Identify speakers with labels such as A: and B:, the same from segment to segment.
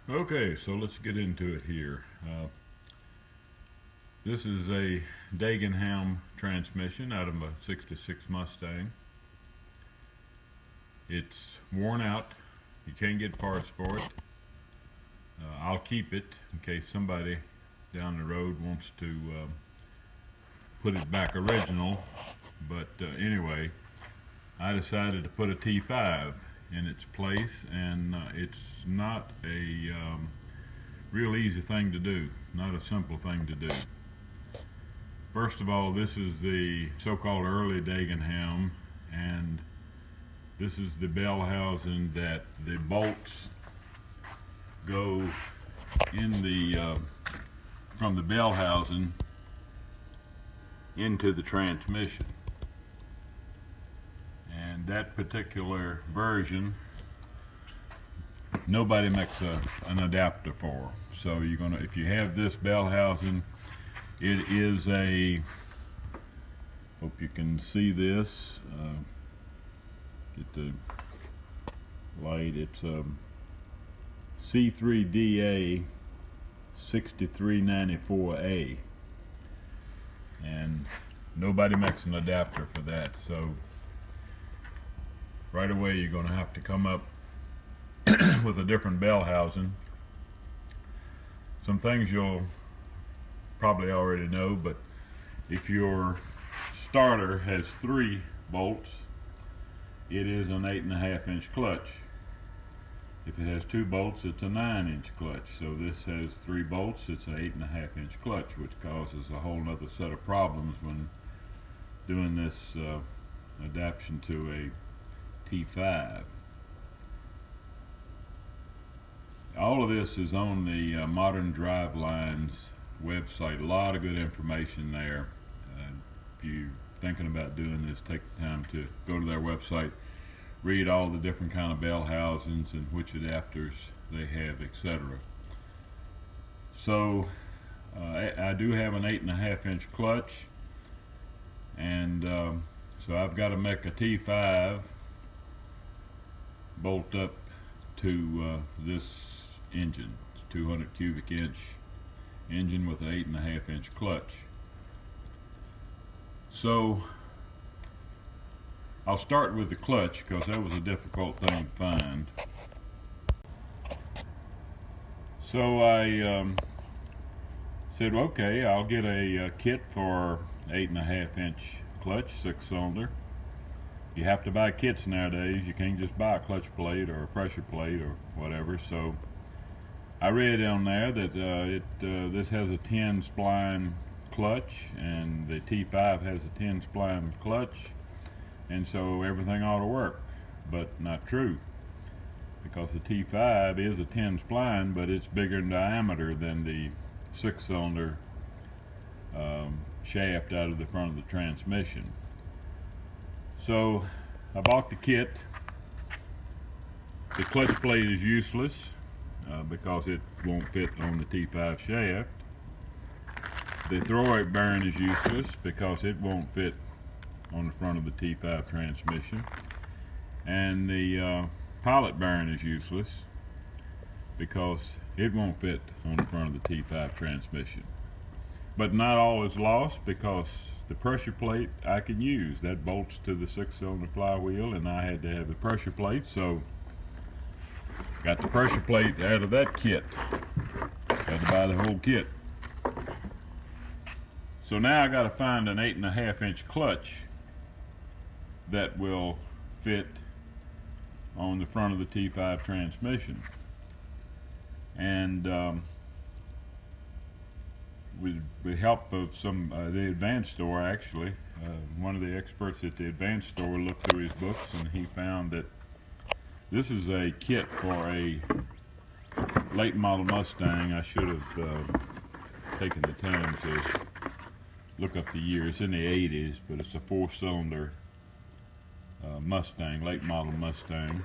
A: Okay, so let's get into it here. This is a Dagenham transmission out of a '66 Mustang. It's worn out. You can't get parts for it. I'll keep it in case somebody down the road wants to put it back original. But anyway, I decided to put a T5 in its place, and it's not a real easy thing to do, not a simple thing to do. First of all, this is the so-called early Dagenham, and this is the bell housing that the bolts go in the from the bell housing into the transmission. And that particular version, nobody makes an adapter for. So you're gonna, if you have this bell housing, it is a, hope you can see this, get the light, it's a C3DA 6394A, and nobody makes an adapter for that. So right away you're going to have to come up with a different bell housing. Some things you'll probably already know, but if your starter has 3 bolts, it is an 8.5 inch clutch. If it has 2 bolts, it's a 9 inch clutch. So this has 3 bolts, it's an 8.5 inch clutch, which causes a whole other set of problems when doing this adaptation to a T5. All of this is on the Modern Drivelines website. A lot of good information there. If you're thinking about doing this, take the time to go to their website, read all the different kind of bell housings and which adapters they have, etc. So I do have an 8.5 inch clutch, and so I've got to make a T5 bolt up to this engine. It's a 200 cubic inch engine with an 8.5 inch clutch. So I'll start with the clutch because that was a difficult thing to find. So I said, okay, I'll get a kit for 8.5 inch clutch, 6-cylinder. You have to buy kits nowadays. You can't just buy a clutch plate or a pressure plate or whatever. So I read on there that this has a 10 spline clutch, and the T5 has a 10 spline clutch, and so everything ought to work. But not true, because the T5 is a 10 spline, but it's bigger in diameter than the 6-cylinder shaft out of the front of the transmission. So I bought the kit. The clutch plate is useless because it won't fit on the T5 shaft. The throw-weight bearing is useless because it won't fit on the front of the T5 transmission. And the pilot bearing is useless because it won't fit on the front of the T5 transmission. But not all is lost, because the pressure plate I can use. That bolts to the 6-cylinder flywheel, and I had to have the pressure plate, so got the pressure plate out of that kit. Had to buy the whole kit. So now I got to find an 8.5 inch clutch that will fit on the front of the T5 transmission. And with help of some the Advanced Store, actually, one of the experts at the Advanced Store looked through his books, and he found that this is a kit for a late model Mustang. I should have taken the time to look up the year. It's in the 80s, but it's a 4-cylinder Mustang, late model Mustang.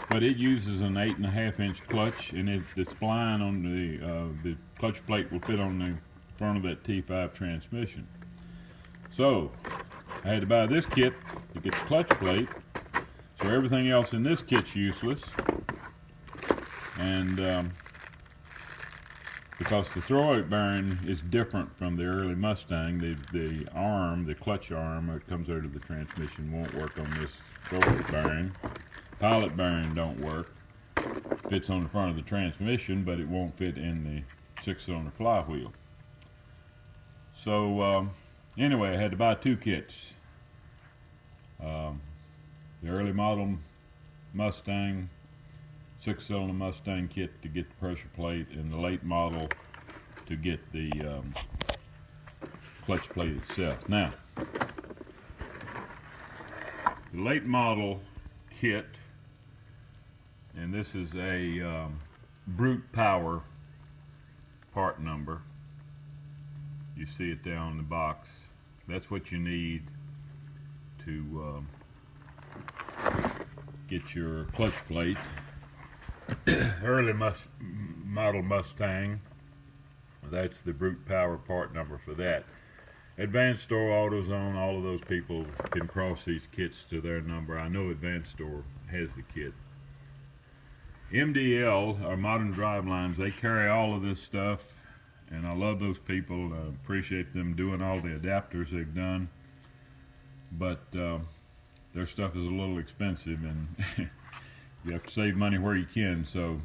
A: But it uses an 8.5 inch clutch, and the spline on the clutch plate will fit on the front of that T5 transmission. So I had to buy this kit to get the clutch plate, so everything else in this kit's useless. And because the throwout bearing is different from the early Mustang, the arm, the clutch arm that comes out of the transmission won't work on this throwout bearing. Pilot bearing don't work. Fits on the front of the transmission, but it won't fit in the 6-cylinder flywheel. So anyway, I had to buy 2 kits. The early model Mustang 6-cylinder Mustang kit to get the pressure plate, and the late model to get the clutch plate itself. Now, the late model kit, and this is a brute power part number. You see it down in the box. That's what you need to get your clutch plate. Early model Mustang, that's the brute power part number for that. Advanced Store, AutoZone, all of those people can cross these kits to their number. I know Advanced Store has the kit. MDL, or Modern Drivelines, they carry all of this stuff, and I love those people. I appreciate them doing all the adapters they've done, but their stuff is a little expensive, and you have to save money where you can. So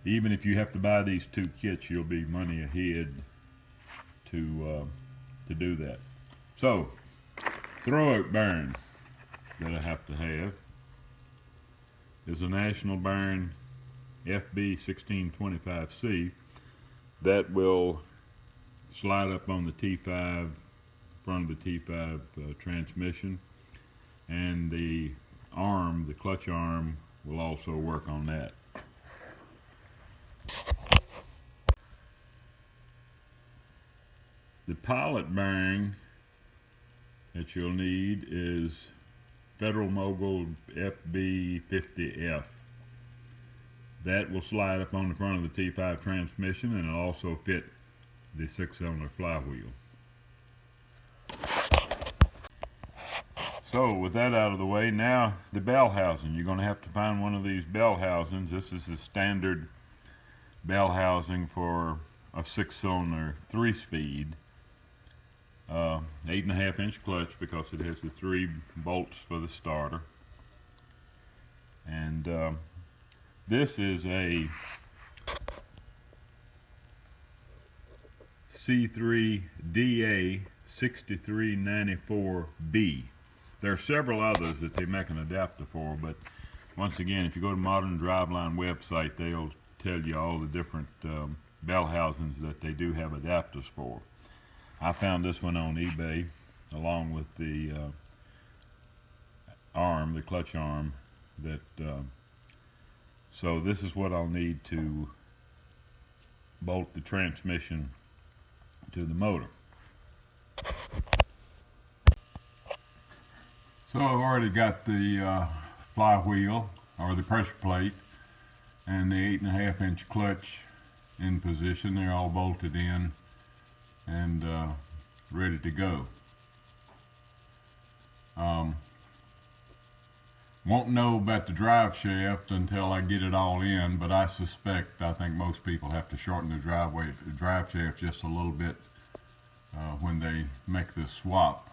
A: even if you have to buy these 2 kits, you'll be money ahead to do that. So throwout bearing that I have to have is a National bearing FB 1625C that will slide up on the T5, front of the T5 transmission, and the arm, the clutch arm, will also work on that. The pilot bearing that you'll need is Federal Mogul FB50F. That will slide up on the front of the T5 transmission, and it'll also fit the 6-cylinder flywheel. So with that out of the way, now the bell housing. You're going to have to find one of these bell housings. This is the standard bell housing for a 6-cylinder 3-speed. 8.5 inch clutch, because it has the 3 bolts for the starter. And this is a C3DA 6394B. There are several others that they make an adapter for, but once again, if you go to Modern Driveline website, they'll tell you all the different bell housings that they do have adapters for. I found this one on eBay along with the arm, the clutch arm. So this is what I'll need to bolt the transmission to the motor. So I've already got the flywheel, or the pressure plate, and the 8.5 inch clutch in position. They're all bolted in and ready to go. Won't know about the drive shaft until I get it all in, but I think most people have to shorten the drive shaft just a little bit when they make this swap.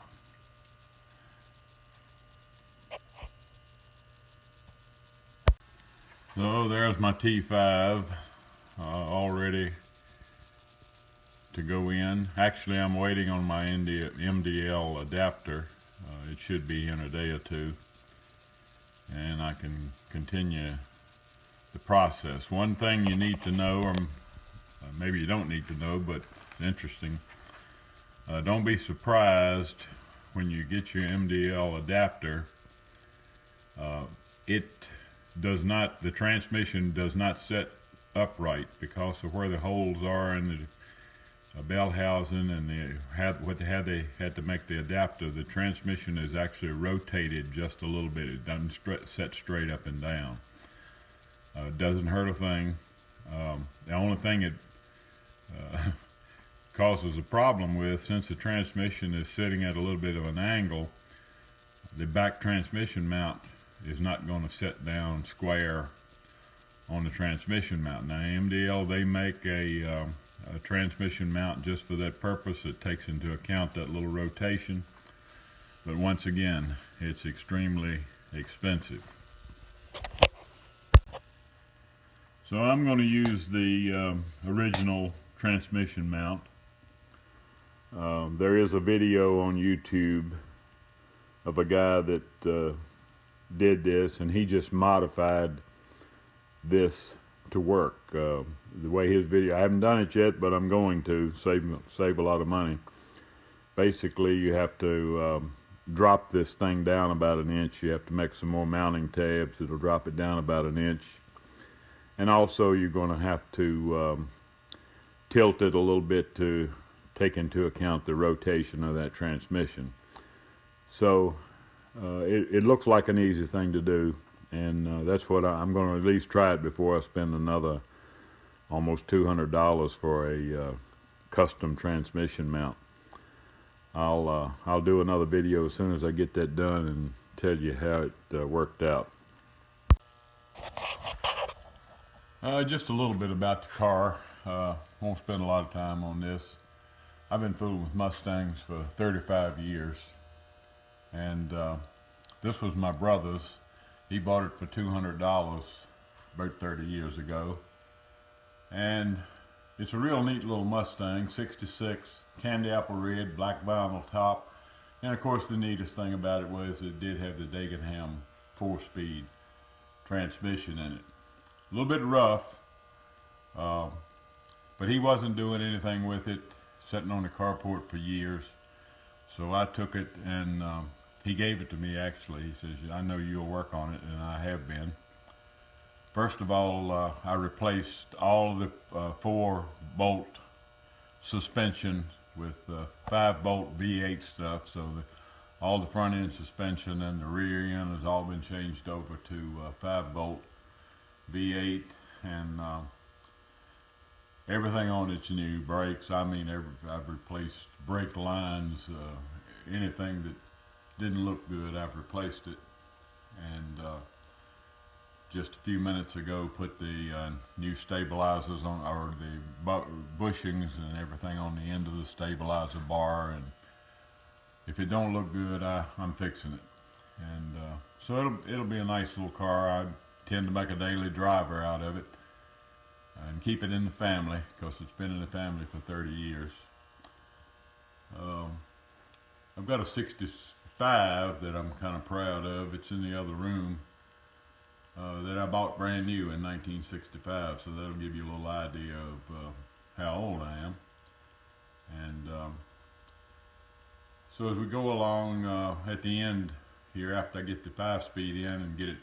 A: So there's my T5 all ready to go in. Actually, I'm waiting on my MDL adapter. It should be in a day or 2, and I can continue the process. One thing you need to know, or maybe you don't need to know, but interesting, don't be surprised when you get your MDL adapter. The transmission does not set upright because of where the holes are in the bell housing, and they had to make the adapter. The transmission is actually rotated just a little bit. It doesn't set straight up and down. It doesn't hurt a thing. The only thing it causes a problem with, since the transmission is sitting at a little bit of an angle, the back transmission mount is not going to set down square on the transmission mount. Now MDL, they make a transmission mount just for that purpose. It takes into account that little rotation, but once again, it's extremely expensive. So I'm going to use the original transmission mount. There is a video on YouTube of a guy that did this, and he just modified this to work the way his video. I haven't done it yet, but I'm going to save a lot of money. Basically, you have to drop this thing down about an inch. You have to make some more mounting tabs. It'll drop it down about an inch, and also you're going to have to tilt it a little bit to take into account the rotation of that transmission. So it looks like an easy thing to do, and that's what I'm going to at least try it before I spend another almost $200 for a custom transmission mount. I'll do another video as soon as I get that done and tell you how it worked out. Just a little bit about the car. Won't spend a lot of time on this. I've been fooling with Mustangs for 35 years, and this was my brother's. He bought it for $200 about 30 years ago, and it's a real neat little Mustang, 66, candy apple red, black vinyl top, and of course the neatest thing about it was it did have the Dagenham 4-speed transmission in it. A little bit rough, but he wasn't doing anything with it, sitting on the carport for years. So I took it, and he gave it to me actually. He says, I know you'll work on it, and I have been. First of all, I replaced all the 4-bolt suspension with 5-bolt V8 stuff, so all the front end suspension and the rear end has all been changed over to 5-bolt V8, and everything on it's new. Brakes, I mean, I've replaced brake lines, anything that didn't look good, I've replaced it. And just a few minutes ago, put the new stabilizers on, or the bushings and everything on the end of the stabilizer bar. And if it don't look good, I'm fixing it. And so it'll be a nice little car. I tend to make a daily driver out of it and keep it in the family, because it's been in the family for 30 years. I've got a 65 that I'm kind of proud of. It's in the other room, that I bought brand new in 1965, so that'll give you a little idea of how old I am. And so as we go along, at the end here, after I get the 5-speed in and get it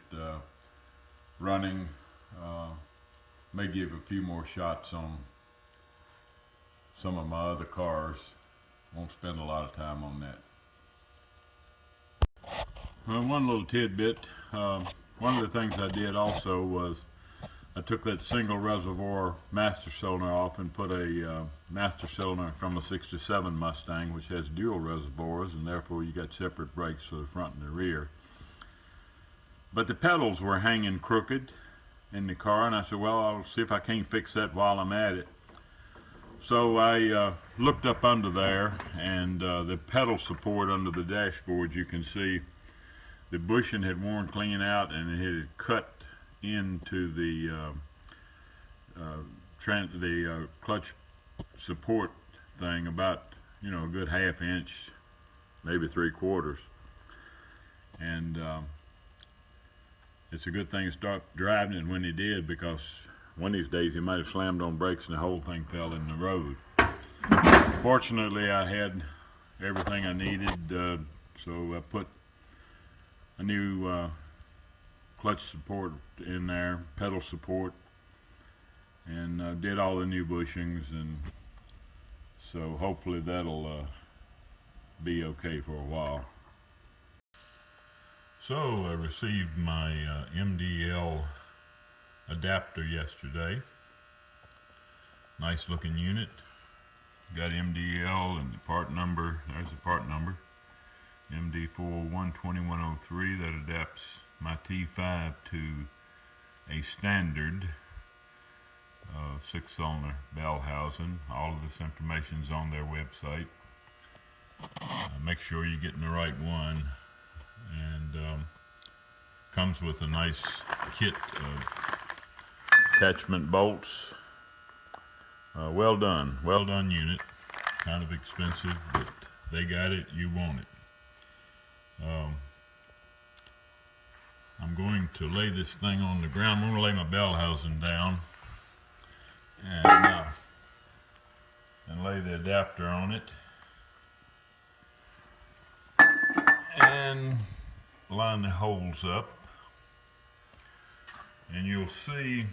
A: running, may give a few more shots on some of my other cars. Won't spend a lot of time on that. Well, one little tidbit, one of the things I did also was I took that single reservoir master cylinder off and put a master cylinder from a 67 Mustang, which has dual reservoirs, and therefore you got separate brakes for the front and the rear. But the pedals were hanging crooked in the car, and I said, well, I'll see if I can't fix that while I'm at it. So I looked up under there, and the pedal support under the dashboard, you can see the bushing had worn clean out, and it had cut into the clutch support thing about, a good ½ inch, maybe 3/4. And it's a good thing to start driving it when he did, because one of these days he might have slammed on brakes and the whole thing fell in the road. Fortunately, I had everything I needed, so I put a new clutch support in there, pedal support, and did all the new bushings, and so hopefully that'll be okay for a while. So I received my MDL adapter yesterday. Nice looking unit. Got MDL and the part number, there's the part number, MD412103, that adapts my T5 to a standard 6-cylinder bell housing. All of this information is on their website. Make sure you're getting the right one, and comes with a nice kit of attachment bolts. Well done unit. Kind of expensive, but they got it, you want it. I'm going to lay this thing on the ground. I'm going to lay my bell housing down and lay the adapter on it and line the holes up, and you'll see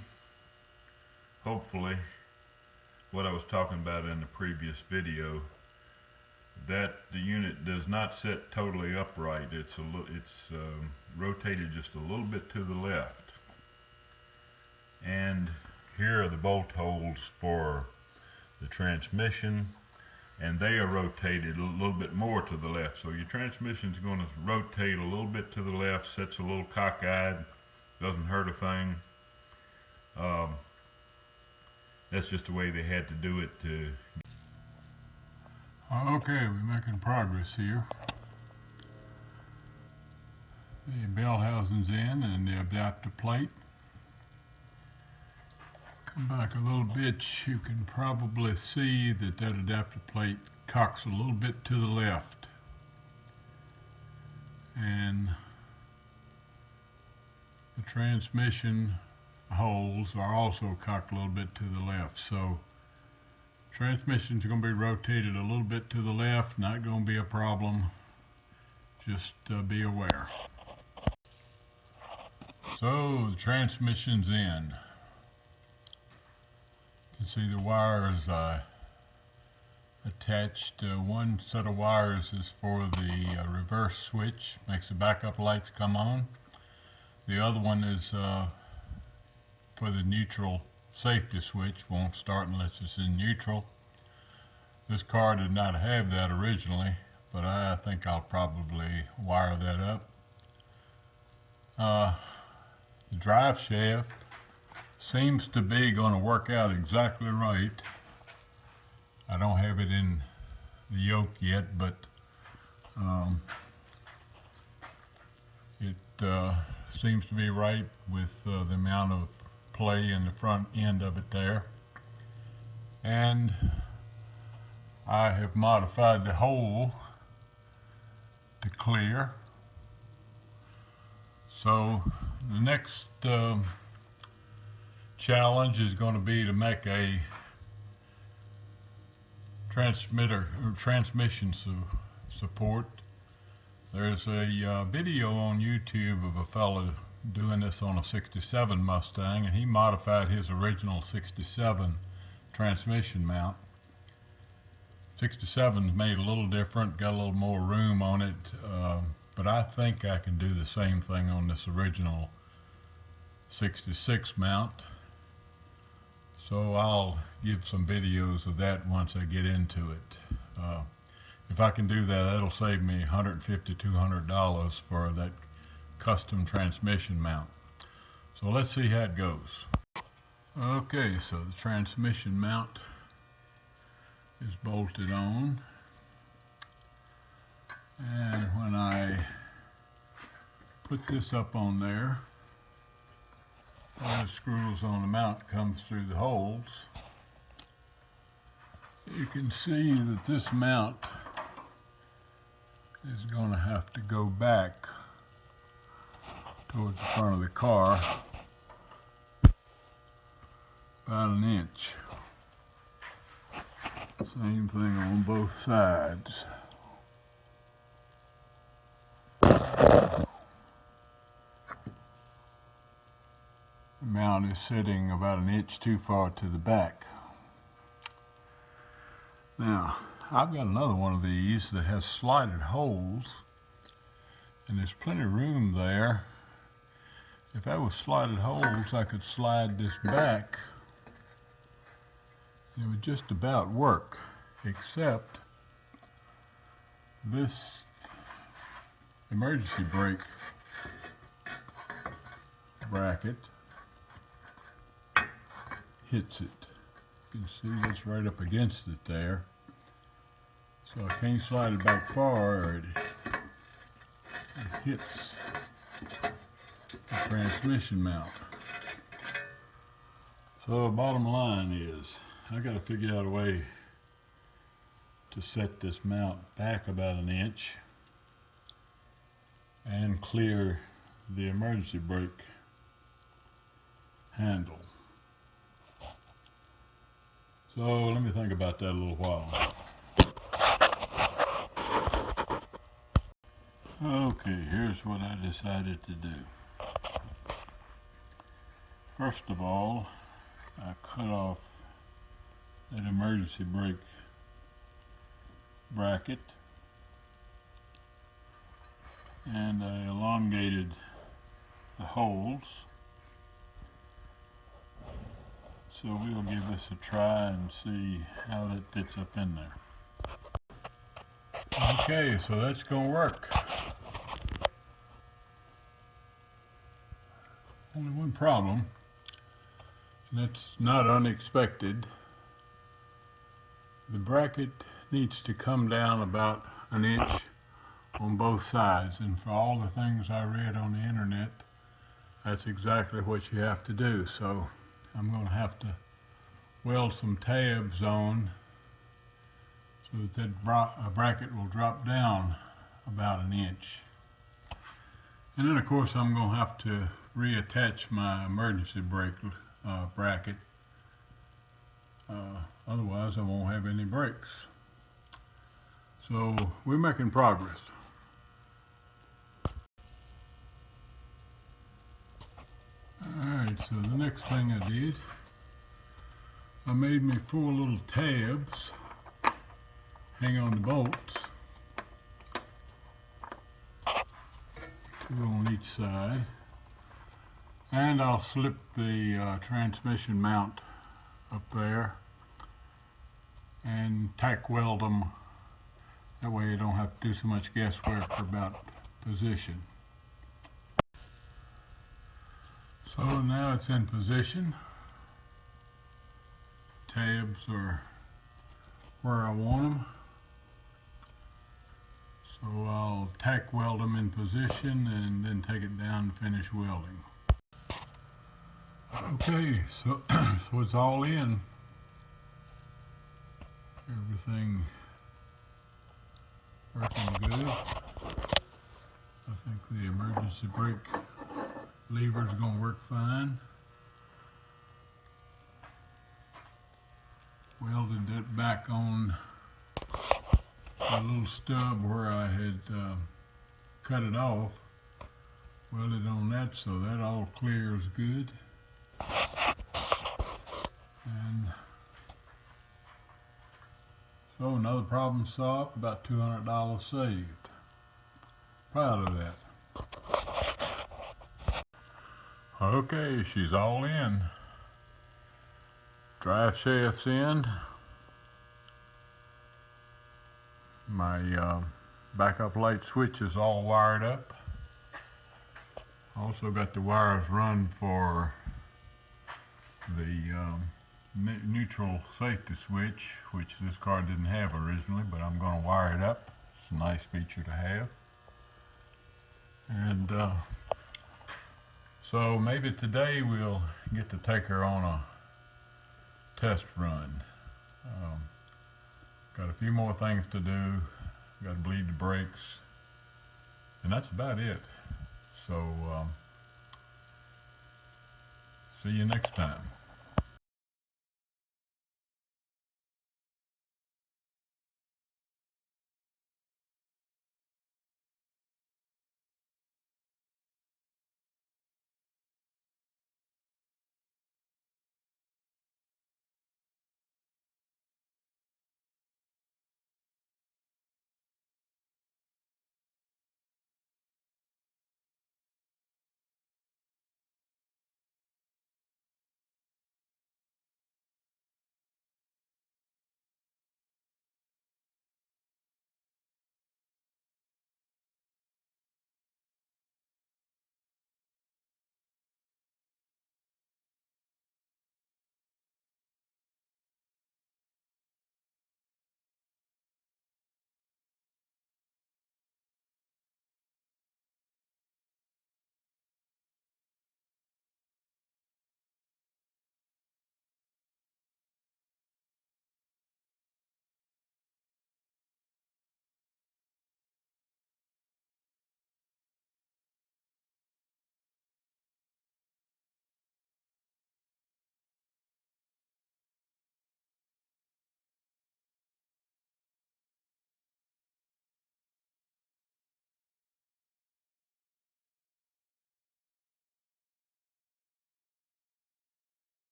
A: hopefully what I was talking about in the previous video, that the unit does not sit totally upright. It's rotated just a little bit to the left. And here are the bolt holes for the transmission, and they are rotated a little bit more to the left. So your transmission is going to rotate a little bit to the left, sits a little cockeyed, doesn't hurt a thing. That's just the way they had to do it. Okay, we're making progress here. The bell housing's in and the adapter plate. Come back a little bit, you can probably see that that adapter plate cocks a little bit to the left. And the transmission holes are also cocked a little bit to the left. So transmission's going to be rotated a little bit to the left, not going to be a problem. Just be aware. So the transmission's in. You can see the wires attached. One set of wires is for the reverse switch, makes the backup lights come on. The other one is for the neutral safety switch, won't start unless it's in neutral. This car did not have that originally, but I think I'll probably wire that up. The drive shaft seems to be going to work out exactly right. I don't have it in the yoke yet, but it seems to be right with the amount of play in the front end of it there. And I have modified the hole to clear. So the next challenge is going to be to make a transmission support. There's a video on YouTube of a fellow doing this on a 67 Mustang, and he modified his original 67 transmission mount. 67's made a little different, got a little more room on it, but I think I can do the same thing on this original 66 mount. So I'll give some videos of that once I get into it. If I can do that, that'll save me $150 to $200 for that custom transmission mount. So let's see how it goes. Okay, so the transmission mount is bolted on, and when I put this up on there, all the screws on the mount comes through the holes. You can see that this mount is going to have to go back towards the front of the car about an inch. Same thing on both sides. The mount is sitting about an inch too far to the back. Now, I've got another one of these that has slotted holes, and there's plenty of room there. If I was slotted holes, I could slide this back. It would just about work, except this emergency brake bracket hits it. You can see that's right up against it there. So I can't slide it back far or it hits the transmission mount. So the bottom line is I got to figure out a way to set this mount back about an inch and clear the emergency brake handle. So let me think about that a little while. Okay, here's what I decided to do. First of all, I cut off that emergency brake bracket and I elongated the holes. So we'll give this a try and see how that fits up in there. Okay, so that's going to work. Only one problem, and that's not unexpected. The bracket needs to come down about an inch on both sides, and for all the things I read on the internet, that's exactly what you have to do. So I'm going to have to weld some tabs on so that bracket will drop down about an inch. And then of course I'm going to have to reattach my emergency brake bracket. Otherwise I won't have any brakes. So we're making progress. Alright, so the next thing I did, I made me 4 little tabs hang on the bolts, 2 on each side, and I'll slip the transmission mount up there and tack weld them. That way you don't have to do so much guesswork about position. So now it's in position. Tabs are where I want them. So I'll tack weld them in position and then take it down and finish welding. Okay, so it's all in. Everything working good. I think the emergency brake lever is going to work fine. Welded it back on a little stub where I had cut it off. Welded on that, so that all clears good. And so another problem solved, about $200 saved. Proud of that. Okay, she's all in. Drive shaft's in. My backup light switch is all wired up. Also got the wires run for the neutral safety switch, which this car didn't have originally, but I'm going to wire it up. It's a nice feature to have. And so maybe today we'll get to take her on a test run. Got a few more things to do. Got to bleed the brakes, and that's about it. So see you next time.